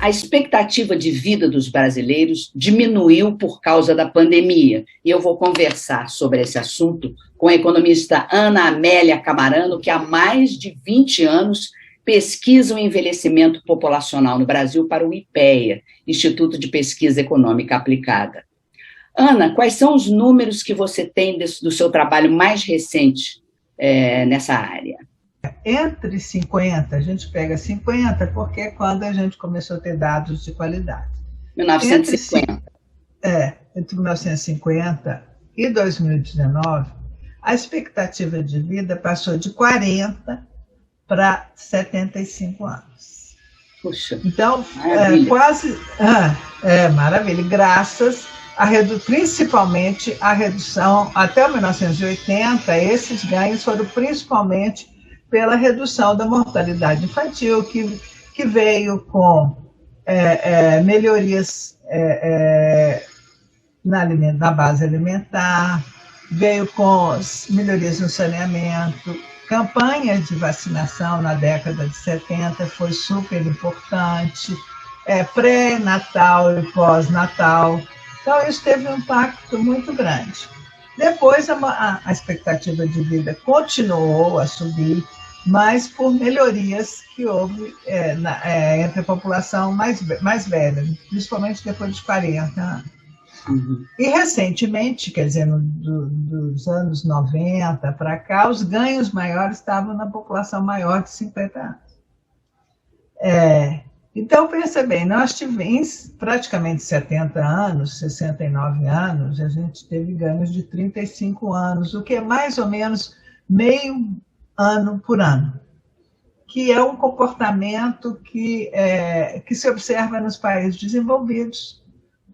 A expectativa de vida dos brasileiros diminuiu por causa da pandemia. E eu vou conversar sobre esse assunto com a economista Ana Amélia Camarano, que há mais de 20 anos pesquisa o envelhecimento populacional no Brasil para o IPEA, Instituto de Pesquisa Econômica Aplicada. Ana, quais são os números que você tem do seu trabalho mais recente nessa área? Entre 50, a gente pega 50 porque é quando a gente começou a ter dados de qualidade. 1950. Entre 1950 e 2019, a expectativa de vida passou de 40 para 75 anos. Puxa, então, maravilha. Maravilha, graças principalmente a redução, até 1980, esses ganhos foram principalmente pela redução da mortalidade infantil, que veio com melhorias na base alimentar, veio com melhorias no saneamento, campanha de vacinação na década de 70 foi super importante, pré-natal e pós-natal. Então, isso teve um impacto muito grande. Depois, a expectativa de vida continuou a subir, mas por melhorias que houve entre a população mais velha, principalmente depois de 40 anos. Uhum. E recentemente, quer dizer, dos anos 90 para cá, os ganhos maiores estavam na população maior de 50 anos. Então, pensa bem, nós tivemos praticamente 70 anos, 69 anos, a gente teve ganhos de 35 anos, o que é mais ou menos meio ano por ano, que é um comportamento que se observa nos países desenvolvidos,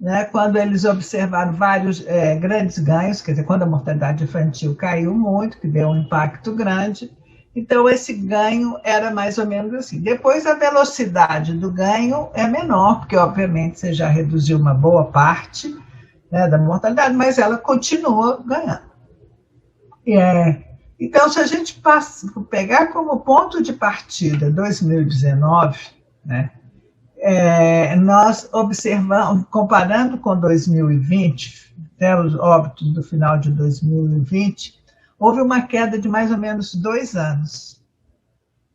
né? Quando eles observaram vários grandes ganhos, quer dizer, quando a mortalidade infantil caiu muito, que deu um impacto grande, então esse ganho era mais ou menos assim. Depois a velocidade do ganho é menor, porque obviamente você já reduziu uma boa parte, né, da mortalidade, mas ela continua ganhando. Então, se a gente pegar como ponto de partida 2019, né, nós observamos, comparando com 2020, até os óbitos do final de 2020, houve uma queda de mais ou menos 2 anos.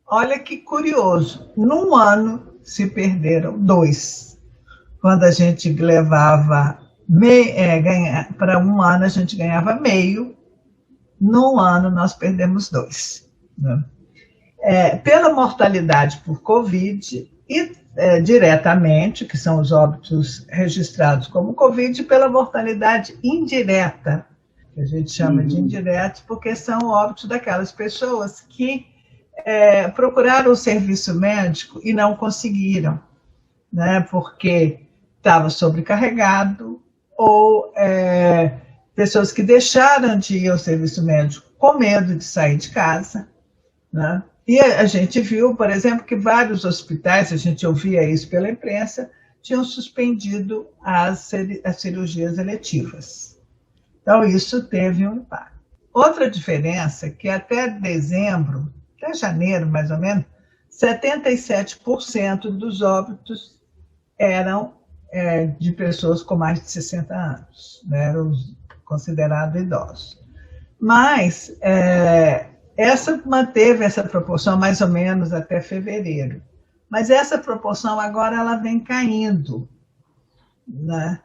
Olha que curioso, num ano se perderam 2. Quando a gente levava para um ano, a gente ganhava meio, num ano nós perdemos 2. Né? Pela mortalidade por Covid e diretamente, que são os óbitos registrados como Covid, e pela mortalidade indireta, que a gente chama de indiretos, porque são óbitos daquelas pessoas que procuraram o serviço médico e não conseguiram, né, porque estava sobrecarregado, ou pessoas que deixaram de ir ao serviço médico com medo de sair de casa, né? E a gente viu, por exemplo, que vários hospitais, a gente ouvia isso pela imprensa, tinham suspendido as cirurgias eletivas. Então, isso teve um impacto. Outra diferença é que até dezembro, até janeiro mais ou menos, 77% dos óbitos eram de pessoas com mais de 60 anos, né? Eram considerados idosos. Mas manteve essa proporção mais ou menos até fevereiro. Mas essa proporção agora ela vem caindo, né?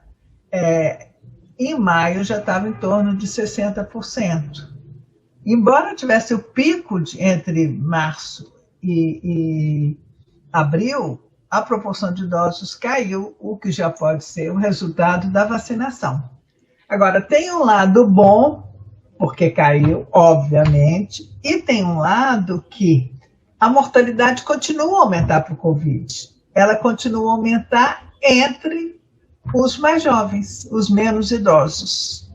Em maio já estava em torno de 60%. Embora tivesse o pico entre março e abril, a proporção de idosos caiu, o que já pode ser um resultado da vacinação. Agora, tem um lado bom, porque caiu, obviamente, e tem um lado que a mortalidade continua a aumentar para o Covid. Ela continua a aumentar entre os mais jovens, os menos idosos.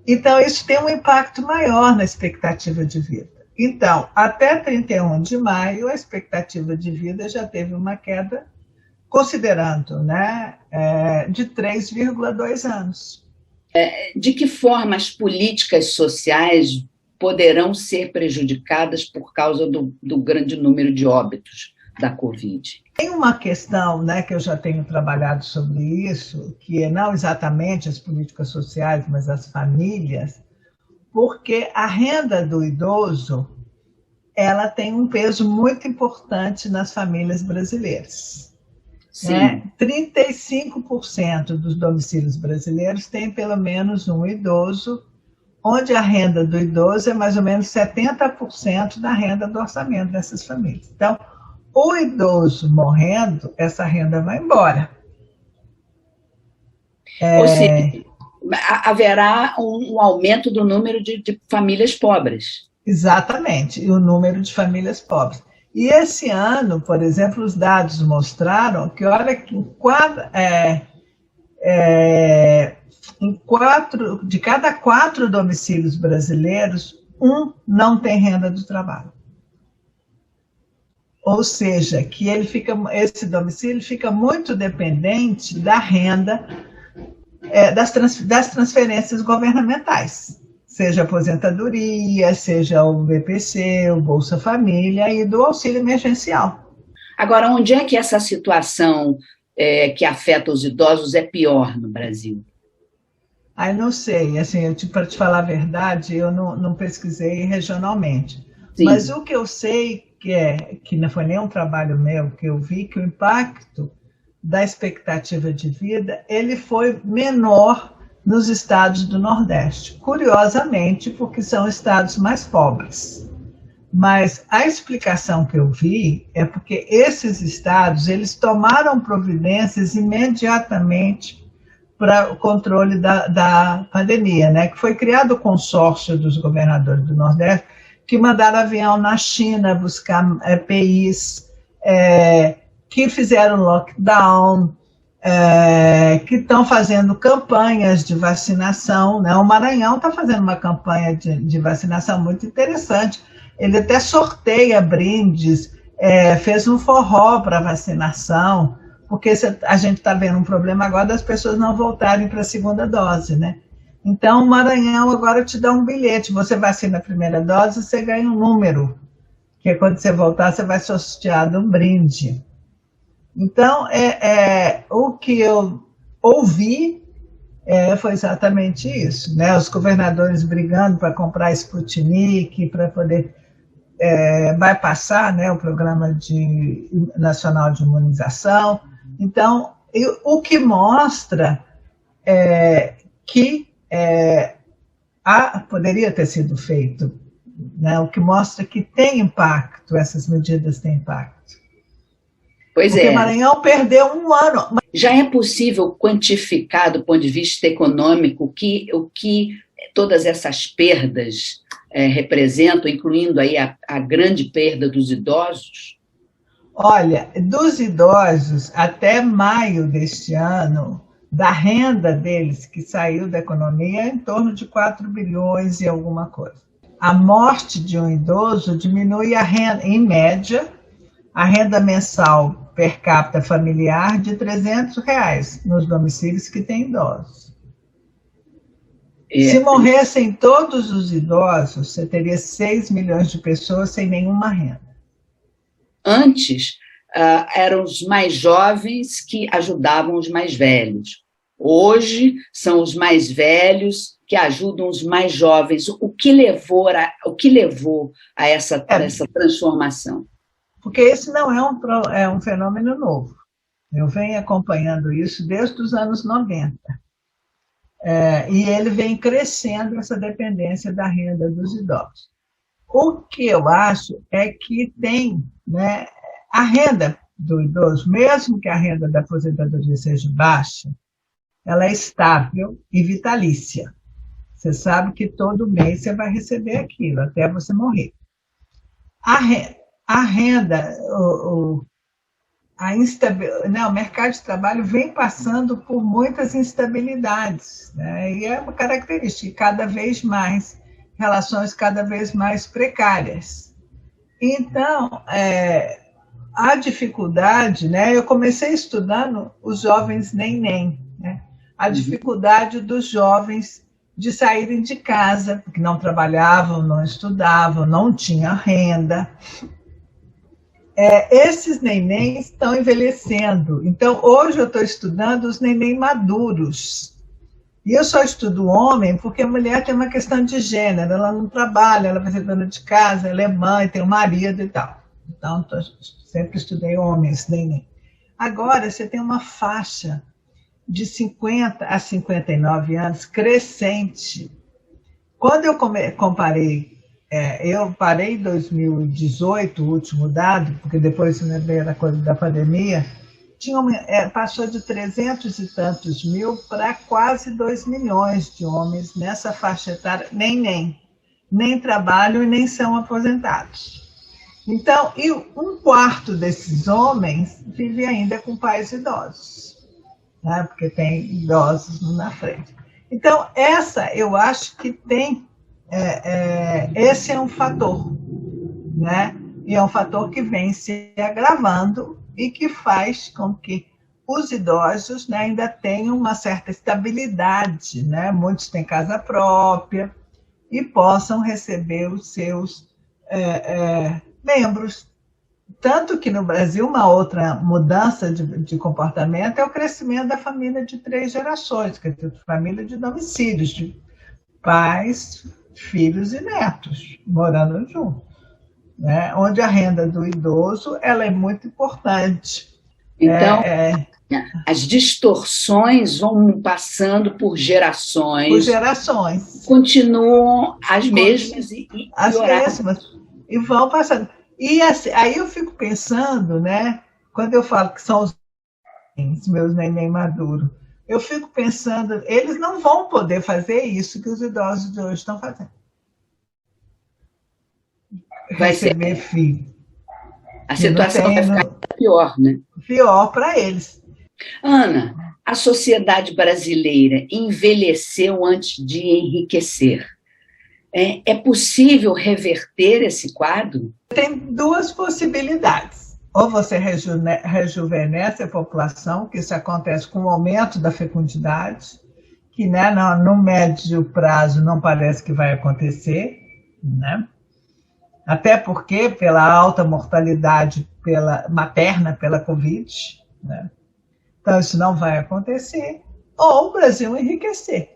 Então, isso tem um impacto maior na expectativa de vida. Então, até 31 de maio, a expectativa de vida já teve uma queda, considerando, né, de 3,2 anos. De que forma as políticas sociais poderão ser prejudicadas por causa do grande número de óbitos da Covid? Tem uma questão, né, que eu já tenho trabalhado sobre isso, que é não exatamente as políticas sociais, mas as famílias, porque a renda do idoso ela tem um peso muito importante nas famílias brasileiras. Né? 35% dos domicílios brasileiros têm pelo menos um idoso, onde a renda do idoso é mais ou menos 70% da renda do orçamento dessas famílias. Então, o idoso morrendo, essa renda vai embora. Ou seja, haverá um aumento do número de famílias pobres. Exatamente, e o número de famílias pobres. E esse ano, por exemplo, os dados mostraram que, olha, que de cada 4 domicílios brasileiros, um não tem renda do trabalho. Ou seja, que esse domicílio fica muito dependente da renda das transferências governamentais, seja aposentadoria, seja o BPC, o Bolsa Família e do auxílio emergencial. Agora, onde é que essa situação que afeta os idosos é pior no Brasil? Não sei, assim, para te falar a verdade, eu não pesquisei regionalmente. Sim. Mas o que eu sei que não foi nem um trabalho meu, que eu vi que o impacto da expectativa de vida ele foi menor nos estados do Nordeste, curiosamente, porque são estados mais pobres. Mas a explicação que eu vi é porque esses estados eles tomaram providências imediatamente para o controle da pandemia, né? Que foi criado o consórcio dos governadores do Nordeste, que mandaram avião na China buscar EPIs, que fizeram lockdown, que estão fazendo campanhas de vacinação, né? O Maranhão está fazendo uma campanha de vacinação muito interessante. Ele até sorteia brindes, fez um forró para vacinação, porque a gente está vendo um problema agora das pessoas não voltarem para a segunda dose, né? Então, o Maranhão agora te dá um bilhete, você vacina a primeira dose, você ganha um número, que quando você voltar, você vai ser sorteado um brinde. Então, o que eu ouvi foi exatamente isso, né? Os governadores brigando para comprar Sputnik, para poder bypassar, né, o Programa Nacional de Imunização. Então, o que mostra que poderia ter sido feito, né? O que mostra que tem impacto, essas medidas têm impacto. Pois porque Maranhão perdeu um ano. Já é possível quantificar, do ponto de vista econômico, o que todas essas perdas representam, incluindo aí a grande perda dos idosos? Olha, dos idosos, até maio deste ano, da renda deles que saiu da economia, é em torno de 4 bilhões e alguma coisa. A morte de um idoso diminui a renda, em média, a renda mensal per capita familiar de R$300 nos domicílios que têm idosos. Se morressem todos os idosos, você teria 6 milhões de pessoas sem nenhuma renda. Antes, eram os mais jovens que ajudavam os mais velhos. Hoje, são os mais velhos que ajudam os mais jovens. O que levou a essa transformação? Porque esse não é um fenômeno novo. Eu venho acompanhando isso desde os anos 90. E ele vem crescendo, essa dependência da renda dos idosos. O que eu acho é que tem, né, a renda do idoso, mesmo que a renda da aposentadoria seja baixa, ela é estável e vitalícia. Você sabe que todo mês você vai receber aquilo, até você morrer. A renda, o mercado de trabalho vem passando por muitas instabilidades, né? E é uma característica, cada vez mais, relações cada vez mais precárias. Então, a dificuldade, né? Eu comecei estudando os jovens neném, né? A dificuldade dos jovens de saírem de casa, porque não trabalhavam, não estudavam, não tinham renda. esses nenéns estão envelhecendo. Então, hoje eu estou estudando os neném maduros. E eu só estudo homem porque a mulher tem uma questão de gênero. Ela não trabalha, ela vai ser dona de casa, ela é mãe, tem um marido e tal. Então, sempre estudei homens, neném. Agora, você tem uma faixa de 50 a 59 anos crescente. Quando eu comparei, eu parei em 2018, o último dado, porque depois veio a coisa da pandemia, passou de 300 e tantos mil para quase 2 milhões de homens nessa faixa etária, nem trabalham e nem são aposentados. Então, e 1/4 desses homens vive ainda com pais idosos, né? Porque tem idosos na frente. Então, eu acho que tem, esse é um fator, né? E é um fator que vem se agravando e que faz com que os idosos, né, ainda tenham uma certa estabilidade, né? Muitos têm casa própria e possam receber os seus membros. Tanto que no Brasil, uma outra mudança de comportamento é o crescimento da família de 3 gerações, quer dizer, família de domicílios, de pais, filhos e netos, morando juntos, né? Onde a renda do idoso ela é muito importante. Então, as distorções vão passando por gerações. Por gerações. Continuam as mesmas e as mesmas. E vão passando. E assim, aí eu fico pensando, né? Quando eu falo que são os meus neném maduros, eu fico pensando, eles não vão poder fazer isso que os idosos de hoje estão fazendo. Vai receber ser filho. A situação vai ficar pior, né? Pior para eles. Ana, a sociedade brasileira envelheceu antes de enriquecer. É possível reverter esse quadro? Tem 2 possibilidades. Ou você rejuvenesce a população, que isso acontece com o aumento da fecundidade, que, né, no médio prazo não parece que vai acontecer, né? Até porque pela alta mortalidade materna pela Covid, né? Então isso não vai acontecer, ou o Brasil enriquecer.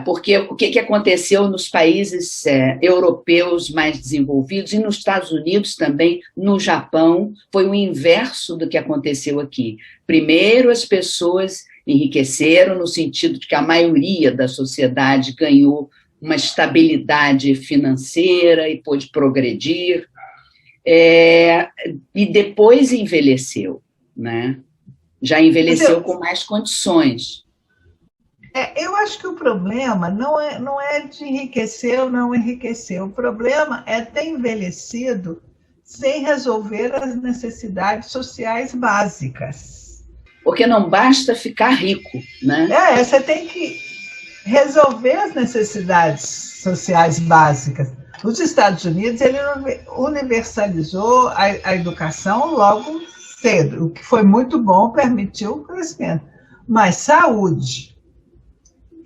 Porque o que aconteceu nos países europeus mais desenvolvidos e nos Estados Unidos também, no Japão, foi o inverso do que aconteceu aqui. Primeiro, as pessoas enriqueceram no sentido de que a maioria da sociedade ganhou uma estabilidade financeira e pôde progredir, e depois envelheceu, né? Já envelheceu com mais condições. Eu acho que o problema não é de enriquecer ou não enriquecer. O problema é ter envelhecido sem resolver as necessidades sociais básicas. Porque não basta ficar rico, né? Você tem que resolver as necessidades sociais básicas. Os Estados Unidos, ele universalizou a educação logo cedo, o que foi muito bom, permitiu o crescimento. Mas saúde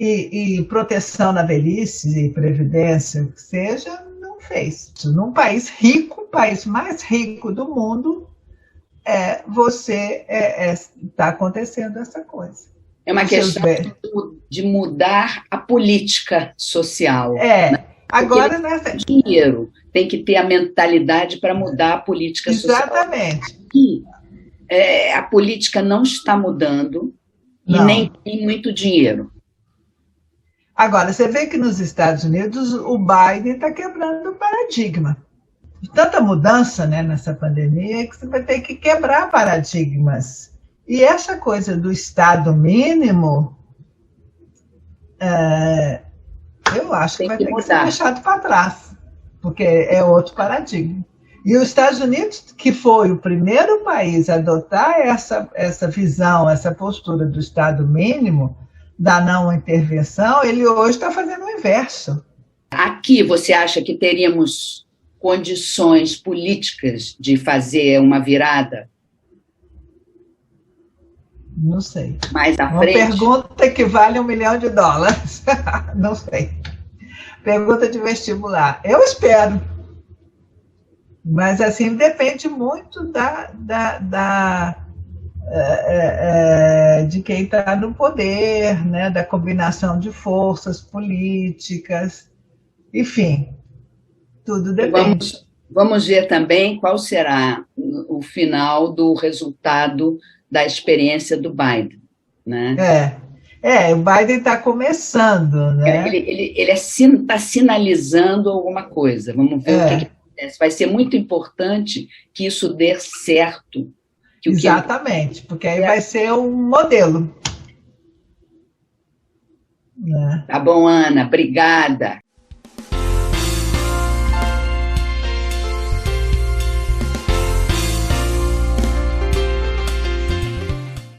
e proteção na velhice e previdência, o que seja, não fez. Num país rico, o país mais rico do mundo, está acontecendo essa coisa. É uma questão de mudar a política social. Né? Agora dinheiro tem que ter a mentalidade para mudar a política social. Exatamente. E a política não está mudando e nem tem muito dinheiro. Agora, você vê que nos Estados Unidos o Biden está quebrando o paradigma. Tanta mudança, né, nessa pandemia que você vai ter que quebrar paradigmas. E essa coisa do Estado mínimo, eu acho que vai ter que ser deixado para trás, porque é outro paradigma. E os Estados Unidos, que foi o primeiro país a adotar essa visão, essa postura do Estado mínimo, da não intervenção, ele hoje está fazendo o inverso. Aqui, você acha que teríamos condições políticas de fazer uma virada? Não sei. Mais à frente? Uma pergunta que vale $1 milhão. Não sei. Pergunta de vestibular. Eu espero. Mas, assim, depende muito de quem está no poder, né, da combinação de forças políticas, enfim, tudo depende. Vamos ver também qual será o final do resultado da experiência do Biden, né? O Biden está começando, né? Ele está sinalizando alguma coisa. Vamos ver o que acontece. Vai ser muito importante que isso dê certo. Exatamente, porque aí vai ser um modelo. Tá bom, Ana, obrigada.